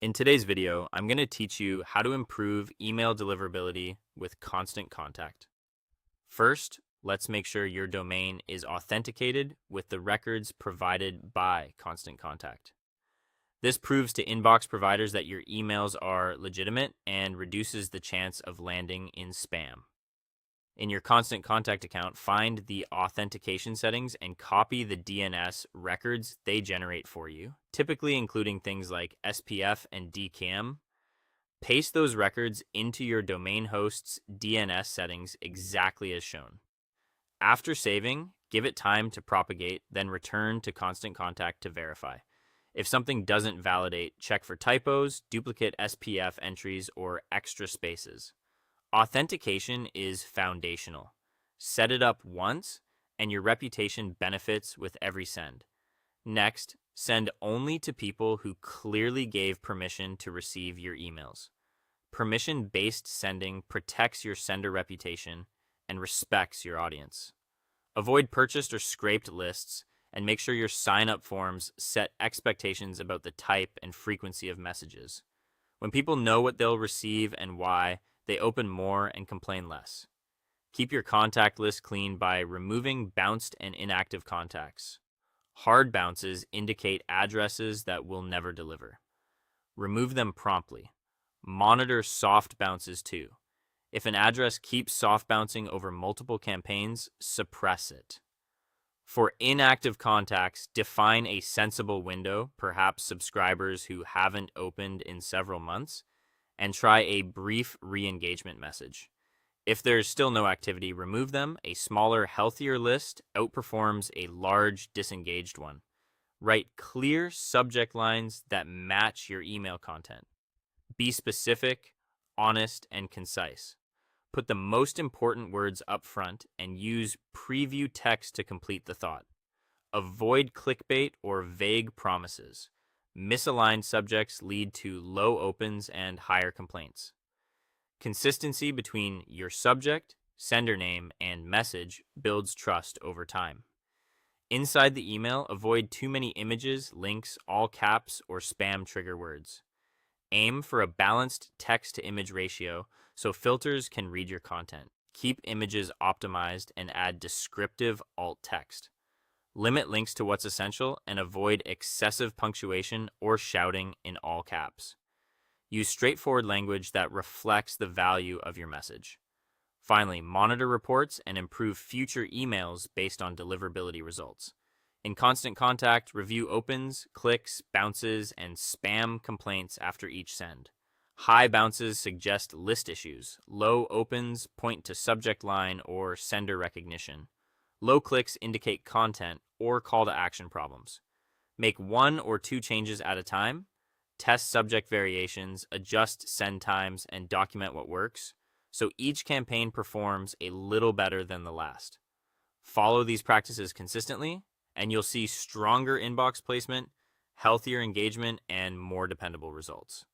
In today's video, I'm going to teach you how to improve email deliverability with Constant Contact. First, let's make sure your domain is authenticated with the records provided by Constant Contact. This proves to inbox providers that your emails are legitimate and reduces the chance of landing in spam. In your Constant Contact account, find the authentication settings and copy the DNS records they generate for you, typically including things like SPF and DKIM. Paste those records into your domain host's DNS settings exactly as shown. After saving, give it time to propagate, then return to Constant Contact to verify. If something doesn't validate, check for typos, duplicate SPF entries, or extra spaces. Authentication is foundational. Set it up once, and your reputation benefits with every send. Next, send only to people who clearly gave permission to receive your emails. Permission-based sending protects your sender reputation and respects your audience. Avoid purchased or scraped lists, and make sure your sign-up forms set expectations about the type and frequency of messages. When people know what they'll receive and why, they open more and complain less. Keep your contact list clean by removing bounced and inactive contacts. Hard bounces indicate addresses that will never deliver. Remove them promptly. Monitor soft bounces too. If an address keeps soft bouncing over multiple campaigns, suppress it. For inactive contacts, define a sensible window, perhaps subscribers who haven't opened in several months, and try a brief re-engagement message. If there's still no activity, remove them. A smaller, healthier list outperforms a large, disengaged one. Write clear subject lines that match your email content. Be specific, honest, and concise. Put the most important words up front and use preview text to complete the thought. Avoid clickbait or vague promises. Misaligned subjects lead to low opens and higher complaints. Consistency between your subject, sender name, and message builds trust over time. Inside the email, avoid too many images, links, all caps, or spam trigger words. Aim for a balanced text-to-image ratio so filters can read your content. Keep images optimized and add descriptive alt text. Limit links to what's essential and avoid excessive punctuation or shouting in all caps. Use straightforward language that reflects the value of your message. Finally, monitor reports and improve future emails based on deliverability results. In Constant Contact, review opens, clicks, bounces, and spam complaints after each send. High bounces suggest list issues. Low opens point to subject line or sender recognition. Low clicks indicate content or call to action problems. Make 1 or 2 changes at a time. Test subject variations, adjust send times, and document what works, so each campaign performs a little better than the last. Follow these practices consistently, and you'll see stronger inbox placement, healthier engagement, and more dependable results.